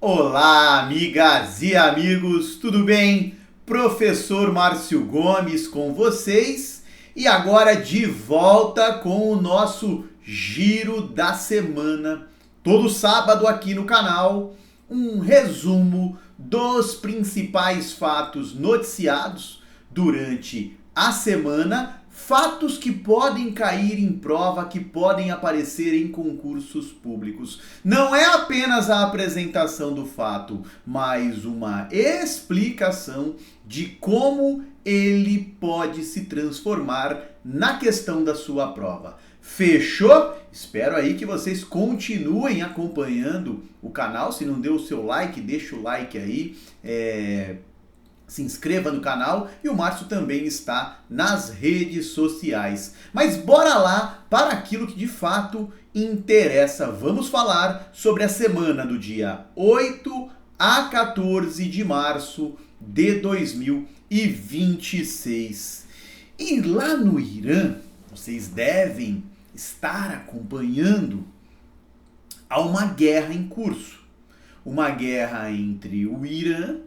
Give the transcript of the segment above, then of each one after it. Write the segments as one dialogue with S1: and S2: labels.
S1: Olá, amigas e amigos, tudo bem? Professor Márcio Gomes com vocês e agora de volta com o nosso Giro da Semana. Todo sábado aqui no canal, um resumo dos principais fatos noticiados durante a semana, fatos que podem cair em prova, que podem aparecer em concursos públicos. Não é apenas a apresentação do fato, mas uma explicação de como ele pode se transformar na questão da sua prova. Fechou? Espero aí que vocês continuem acompanhando o canal. Se não deu o seu like, deixa o like aí. Se inscreva no canal e o Márcio também está nas redes sociais. Mas bora lá para aquilo que de fato interessa. Vamos falar sobre a semana do dia 8 a 14 de março de 2026. E lá no Irã, vocês devem estar acompanhando, há uma guerra em curso. Uma guerra entre o Irã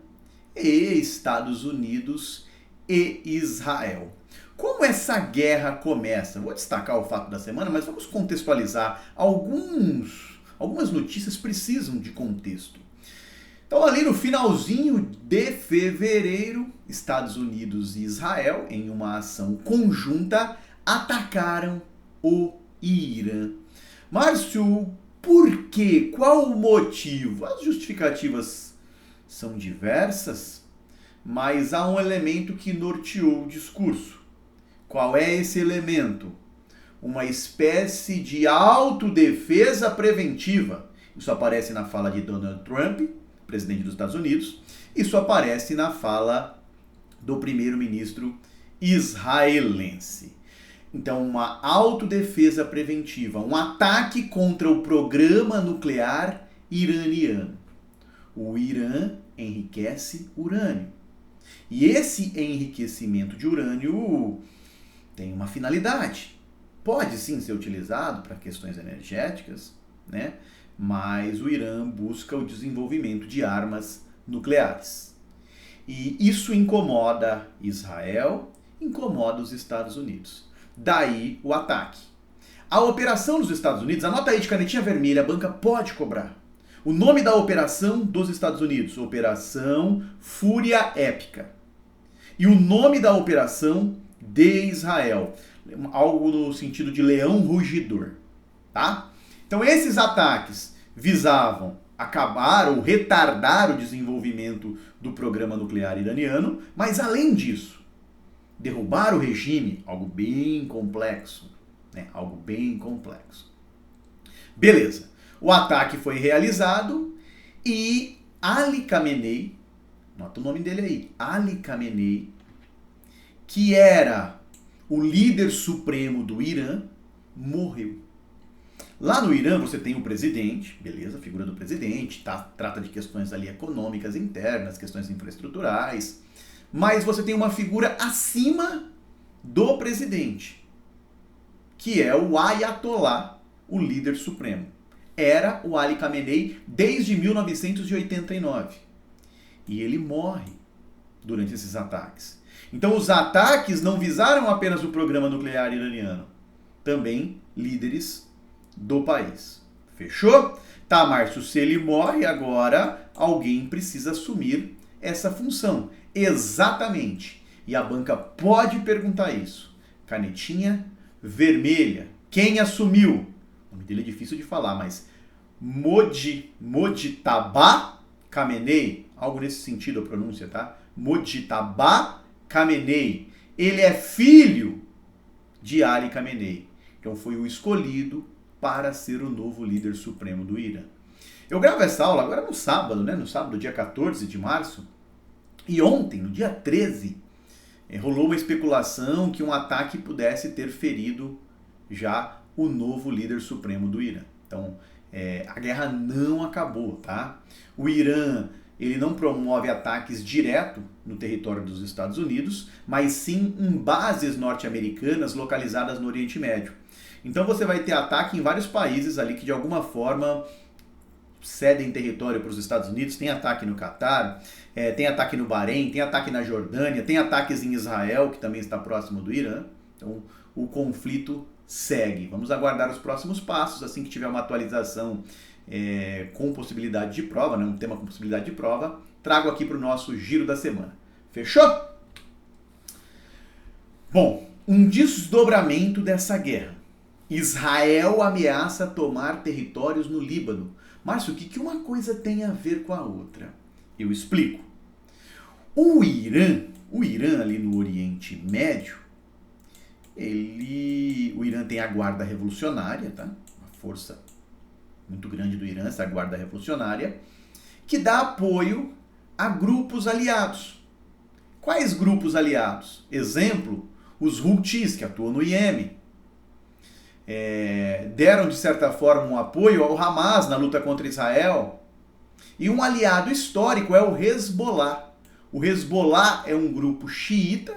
S1: e Estados Unidos e Israel. Como essa guerra começa? Vou destacar o fato da semana, mas vamos contextualizar. Algumas notícias precisam de contexto. Então, ali no finalzinho de fevereiro, Estados Unidos e Israel, em uma ação conjunta, atacaram o Irã. Márcio, por quê? Qual o motivo? As justificativas são diversas, mas há um elemento que norteou o discurso. Qual é esse elemento? Uma espécie de autodefesa preventiva. Isso aparece na fala de Donald Trump, presidente dos Estados Unidos. Isso aparece na fala do primeiro-ministro israelense. Então, uma autodefesa preventiva, um ataque contra o programa nuclear iraniano. O Irã enriquece urânio. E esse enriquecimento de urânio tem uma finalidade. Pode sim ser utilizado para questões energéticas, né? Mas o Irã busca o desenvolvimento de armas nucleares. E isso incomoda Israel, incomoda os Estados Unidos. Daí o ataque. A operação dos Estados Unidos, anota aí de canetinha vermelha, a banca pode cobrar. O nome da operação dos Estados Unidos, Operação Fúria Épica. E o nome da operação de Israel, algo no sentido de leão rugidor, tá? Então esses ataques visavam acabar ou retardar o desenvolvimento do programa nuclear iraniano, mas além disso, derrubar o regime, algo bem complexo, né? Algo bem complexo. Beleza. O ataque foi realizado e Ali Khamenei, nota o nome dele aí, Ali Khamenei, que era o líder supremo do Irã, morreu. Lá no Irã você tem o presidente, beleza, a figura do presidente, tá? Trata de questões ali econômicas internas, questões infraestruturais, mas você tem uma figura acima do presidente, que é o Ayatollah, o líder supremo. Era o Ali Khamenei desde 1989. E ele morre durante esses ataques. Então os ataques não visaram apenas o programa nuclear iraniano, também líderes do país. Fechou? Tá, Márcio, se ele morre agora, alguém precisa assumir essa função. Exatamente. E a banca pode perguntar isso. Canetinha vermelha. Quem assumiu? O nome dele é difícil de falar, mas Mojtaba Khamenei, algo nesse sentido a pronúncia, tá? Mojtaba Khamenei. Ele é filho de Ali Khamenei. Então foi o escolhido para ser o novo líder supremo do Irã. Eu gravo essa aula agora no sábado, né? No sábado, dia 14 de março. E ontem, no dia 13, rolou uma especulação que um ataque pudesse ter ferido já o novo líder supremo do Irã. Então, a guerra não acabou, tá? O Irã, ele não promove ataques direto no território dos Estados Unidos, mas sim em bases norte-americanas localizadas no Oriente Médio. Então você vai ter ataque em vários países ali que de alguma forma cedem território para os Estados Unidos, tem ataque no Catar, tem ataque no Bahrein, tem ataque na Jordânia, tem ataques em Israel, que também está próximo do Irã. Então, o conflito segue. Vamos aguardar os próximos passos, assim que tiver uma atualização com possibilidade de prova, né, um tema com possibilidade de prova, trago aqui para o nosso giro da semana. Fechou? Bom, um desdobramento dessa guerra. Israel ameaça tomar territórios no Líbano. Márcio, o que uma coisa tem a ver com a outra? Eu explico. O Irã ali no Oriente Médio, o Irã tem a Guarda Revolucionária, tá? Uma força muito grande do Irã, essa Guarda Revolucionária, que dá apoio a grupos aliados. Quais grupos aliados? Exemplo, os Houthis, que atuam no Iêmen. Deram, de certa forma, um apoio ao Hamas na luta contra Israel. E um aliado histórico é o Hezbollah. O Hezbollah é um grupo xiita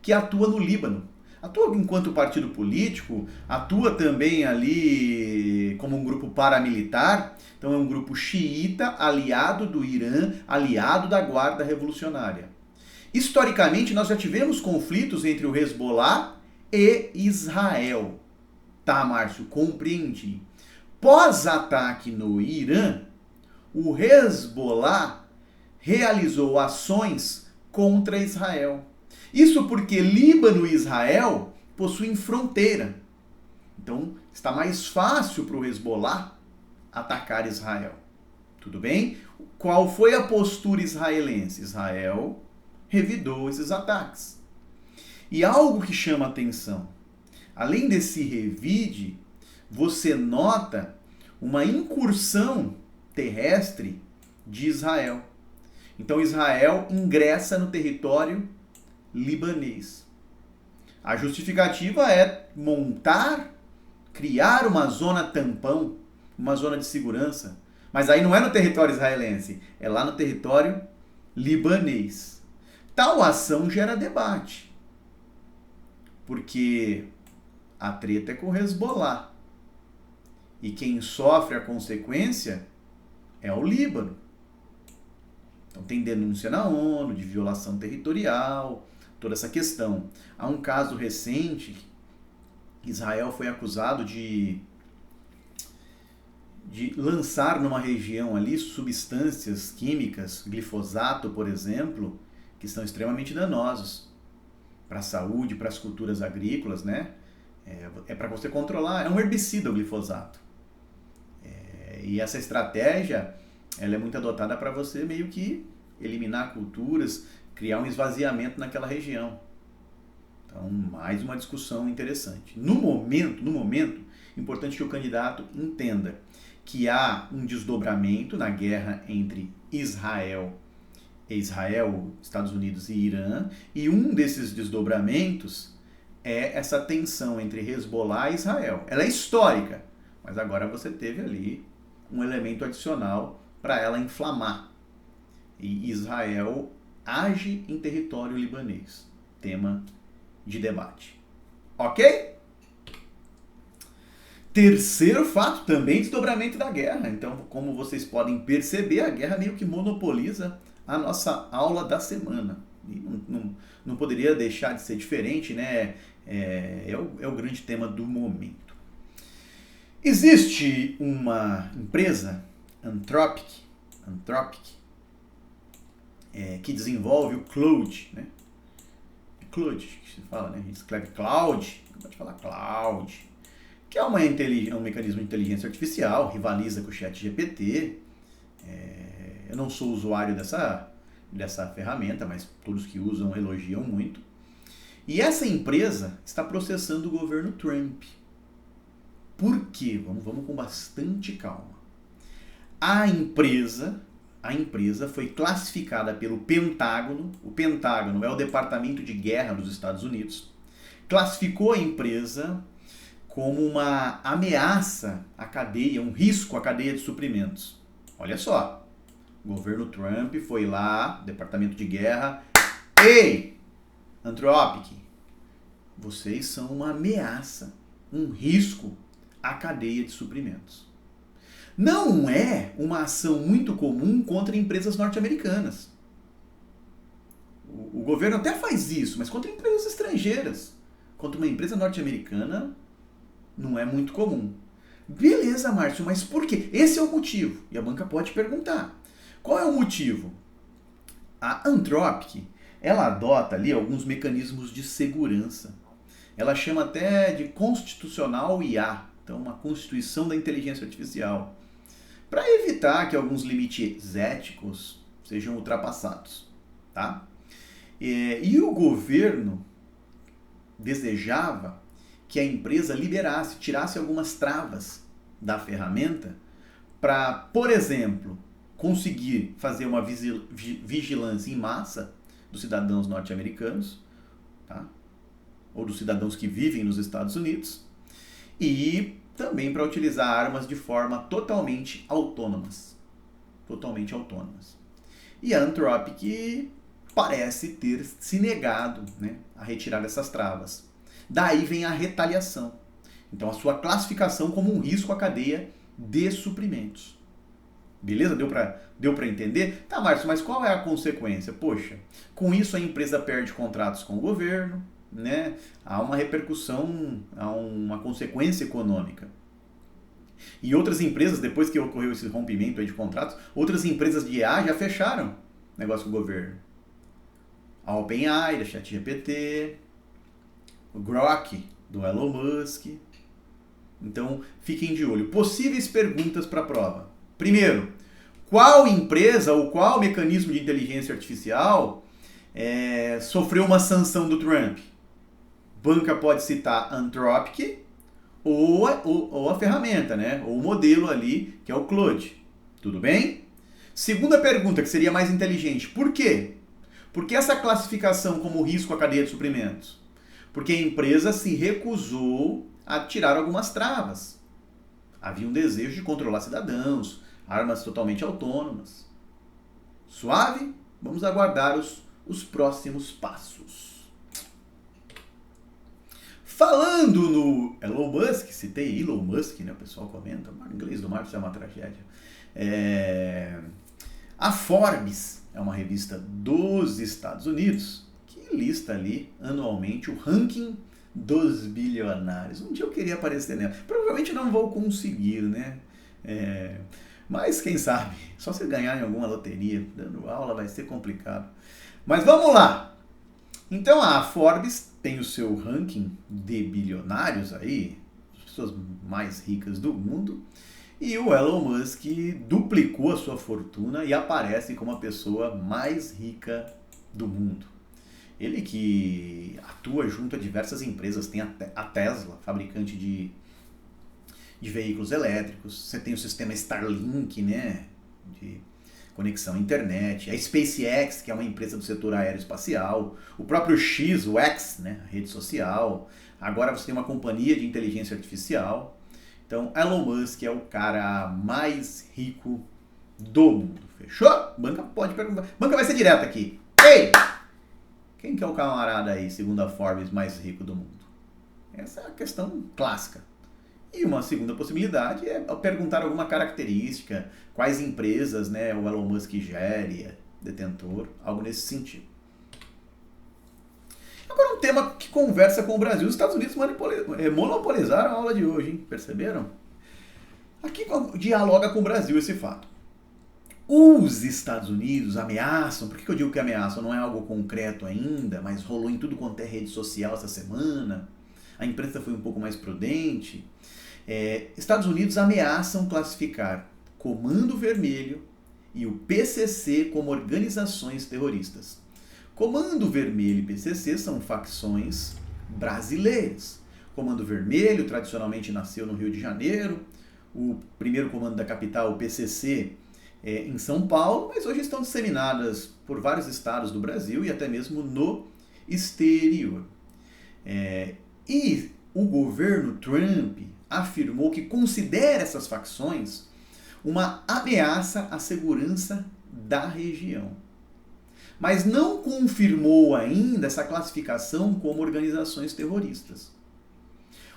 S1: que atua no Líbano. Atua enquanto partido político, atua também ali como um grupo paramilitar. Então é um grupo xiita, aliado do Irã, aliado da Guarda Revolucionária. Historicamente, nós já tivemos conflitos entre o Hezbollah e Israel. Tá, Márcio, compreendi. Pós-ataque no Irã, o Hezbollah realizou ações contra Israel. Isso porque Líbano e Israel possuem fronteira. Então, está mais fácil para o Hezbollah atacar Israel. Tudo bem? Qual foi a postura israelense? Israel revidou esses ataques. E algo que chama atenção. Além desse revide, você nota uma incursão terrestre de Israel. Então Israel ingressa no território libanês. A justificativa é criar uma zona tampão, uma zona de segurança. Mas aí não é no território israelense, é lá no território libanês. Tal ação gera debate. Porque a treta é com o Hezbollah. E quem sofre a consequência é o Líbano. Então tem denúncia na ONU de violação territorial, toda essa questão. Há um caso recente, Israel foi acusado de lançar numa região ali substâncias químicas, glifosato, por exemplo, que são extremamente danosos para a saúde, para as culturas agrícolas, né? É para você controlar, é um herbicida o glifosato. E essa estratégia, ela é muito adotada para você meio que eliminar culturas, criar um esvaziamento naquela região. Então, mais uma discussão interessante. No momento, importante que o candidato entenda que há um desdobramento na guerra entre Israel, Estados Unidos e Irã, e um desses desdobramentos é essa tensão entre Hezbollah e Israel. Ela é histórica, mas agora você teve ali um elemento adicional para ela inflamar. E Israel age em território libanês. Tema de debate. Ok? Terceiro fato, também desdobramento da guerra. Então, como vocês podem perceber, a guerra meio que monopoliza a nossa aula da semana. E não poderia deixar de ser diferente, né? É o grande tema do momento. Existe uma empresa, Anthropic, que desenvolve o Claude, né? Claude, que se fala, né? A gente escreve Cloud, pode falar Cloud, que é um mecanismo de inteligência artificial, rivaliza com o ChatGPT. Eu não sou usuário dessa ferramenta, mas todos que usam elogiam muito. E essa empresa está processando o governo Trump. Por quê? Vamos com bastante calma. A empresa foi classificada pelo Pentágono. O Pentágono é o Departamento de Guerra dos Estados Unidos. Classificou a empresa como uma ameaça à cadeia, um risco à cadeia de suprimentos. Olha só, o governo Trump foi lá, Departamento de Guerra, ei, Anthropic, vocês são uma ameaça, um risco à cadeia de suprimentos. Não é uma ação muito comum contra empresas norte-americanas. O governo até faz isso, mas contra empresas estrangeiras. Contra uma empresa norte-americana, não é muito comum. Beleza, Márcio, mas por quê? Esse é o motivo. E a banca pode perguntar. Qual é o motivo? A Anthropic, ela adota ali alguns mecanismos de segurança. Ela chama até de constitucional IA, então uma constituição da inteligência artificial, para evitar que alguns limites éticos sejam ultrapassados, tá? E o governo desejava que a empresa liberasse, tirasse algumas travas da ferramenta para, por exemplo, conseguir fazer uma vigilância em massa dos cidadãos norte-americanos, tá? Ou dos cidadãos que vivem nos Estados Unidos, e também para utilizar armas de forma totalmente autônomas. Totalmente autônomas. E a Anthropic parece ter se negado, né, a retirar essas travas. Daí vem a retaliação. Então a sua classificação como um risco à cadeia de suprimentos. Beleza? Deu para entender? Tá, Márcio, mas qual é a consequência? Poxa, com isso a empresa perde contratos com o governo, né? Há uma repercussão, há uma consequência econômica. E outras empresas, depois que ocorreu esse rompimento aí de contratos, outras empresas de IA já fecharam negócio com o governo. A OpenAI, da ChatGPT, o Grok, do Elon Musk. Então, fiquem de olho. Possíveis perguntas para a prova. Primeiro, qual empresa ou qual mecanismo de inteligência artificial sofreu uma sanção do Trump? Banca pode citar Anthropic ou a ferramenta, né? Ou o modelo ali, que é o Claude. Tudo bem? Segunda pergunta, que seria mais inteligente. Por quê? Por que essa classificação como risco à cadeia de suprimentos? Porque a empresa se recusou a tirar algumas travas. Havia um desejo de controlar cidadãos, armas totalmente autônomas. Suave? Vamos aguardar os próximos passos. Falando no Elon Musk, citei Elon Musk, né? O pessoal comenta, o inglês do Marcos é uma tragédia. A Forbes é uma revista dos Estados Unidos que lista ali anualmente o ranking dos bilionários. Um dia eu queria aparecer nela. Provavelmente não vou conseguir, né? Mas quem sabe? Só se ganhar em alguma loteria, dando aula vai ser complicado. Mas vamos lá! Então a Forbes tem o seu ranking de bilionários aí, as pessoas mais ricas do mundo, e o Elon Musk duplicou a sua fortuna e aparece como a pessoa mais rica do mundo. Ele que atua junto a diversas empresas, tem a Tesla, fabricante de veículos elétricos, você tem o sistema Starlink, né, de conexão à internet, a SpaceX, que é uma empresa do setor aeroespacial, o próprio X, o X, né, a rede social, agora você tem uma companhia de inteligência artificial. Então, Elon Musk é o cara mais rico do mundo. Fechou? Banca pode perguntar. Banca vai ser direta aqui. Ei! Quem que é o camarada aí, segundo a Forbes, mais rico do mundo? Essa é a questão clássica. E uma segunda possibilidade é perguntar alguma característica, quais empresas, né, o Elon Musk gere, detentor, algo nesse sentido. Agora um tema que conversa com o Brasil. Os Estados Unidos monopolizaram a aula de hoje, hein? Perceberam? Aqui dialoga com o Brasil esse fato. Os Estados Unidos ameaçam, por que eu digo que ameaçam? Não é algo concreto ainda, mas rolou em tudo quanto é rede social essa semana. A imprensa foi um pouco mais prudente. Estados Unidos ameaçam classificar Comando Vermelho e o PCC como organizações terroristas. Comando Vermelho e PCC são facções brasileiras. Comando Vermelho tradicionalmente nasceu no Rio de Janeiro, o primeiro comando da capital, o PCC, em São Paulo, mas hoje estão disseminadas por vários estados do Brasil e até mesmo no exterior. E o governo Trump afirmou que considera essas facções uma ameaça à segurança da região. Mas não confirmou ainda essa classificação como organizações terroristas.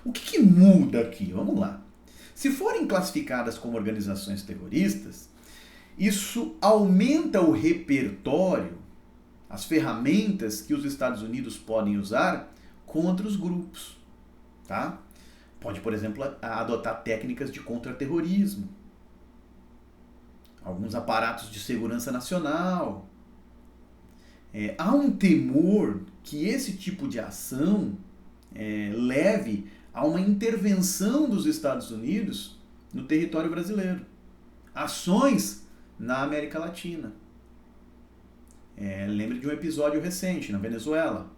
S1: O que muda aqui? Vamos lá. Se forem classificadas como organizações terroristas, isso aumenta o repertório, as ferramentas que os Estados Unidos podem usar contra os grupos. Tá? Pode, por exemplo, adotar técnicas de contra-terrorismo, alguns aparatos de segurança nacional. Há um temor que esse tipo de ação leve a uma intervenção dos Estados Unidos no território brasileiro. Ações na América Latina. Lembre de um episódio recente na Venezuela.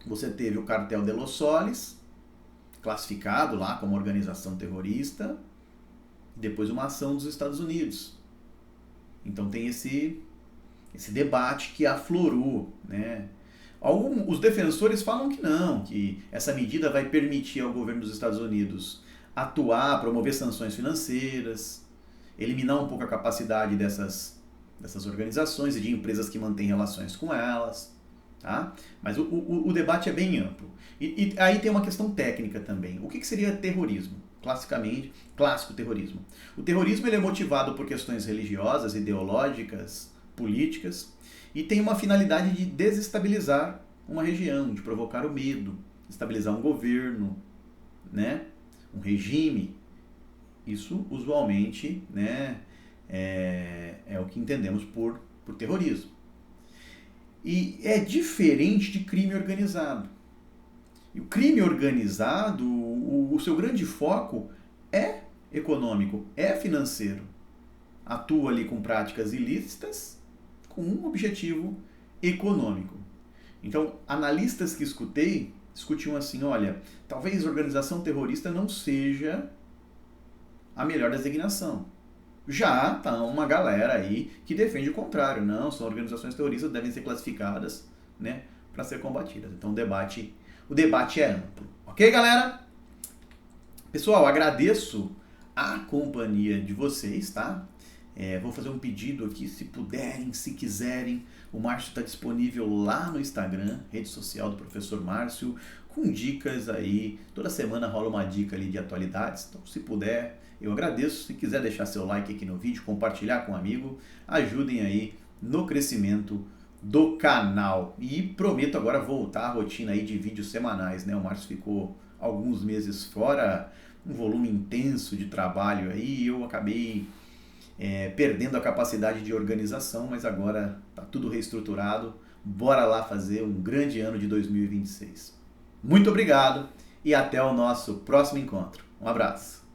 S1: Você teve o Cartel de Los Soles, classificado lá como organização terrorista, e depois uma ação dos Estados Unidos. Então tem esse debate que aflorou, né? Os defensores falam que não, que essa medida vai permitir ao governo dos Estados Unidos atuar, promover sanções financeiras, eliminar um pouco a capacidade dessas organizações e de empresas que mantêm relações com elas. Tá? Mas o debate é bem amplo. E aí tem uma questão técnica também. O que seria terrorismo? Clássico terrorismo. O terrorismo ele é motivado por questões religiosas, ideológicas, políticas, e tem uma finalidade de desestabilizar uma região, de provocar o medo, estabilizar um governo, né? Um regime. Isso, usualmente, né, é o que entendemos por terrorismo. E é diferente de crime organizado. E o crime organizado, o seu grande foco é econômico, é financeiro. Atua ali com práticas ilícitas com um objetivo econômico. Então, analistas que escutei discutiam assim, olha, talvez organização terrorista não seja a melhor designação. Já tá uma galera aí que defende o contrário. Não, são organizações terroristas, devem ser classificadas, né, para ser combatidas. Então o debate é amplo. Ok, galera? Pessoal, agradeço a companhia de vocês, tá? Vou fazer um pedido aqui, se puderem, se quiserem. O Márcio está disponível lá no Instagram, rede social do Professor Márcio, com dicas aí. Toda semana rola uma dica ali de atualidades. Então, se puder, eu agradeço. Se quiser deixar seu like aqui no vídeo, compartilhar com um amigo, ajudem aí no crescimento do canal. E prometo agora voltar à rotina aí de vídeos semanais, né? O Márcio ficou alguns meses fora, um volume intenso de trabalho aí, e eu acabei perdendo a capacidade de organização, mas agora está tudo reestruturado. Bora lá fazer um grande ano de 2026. Muito obrigado e até o nosso próximo encontro. Um abraço.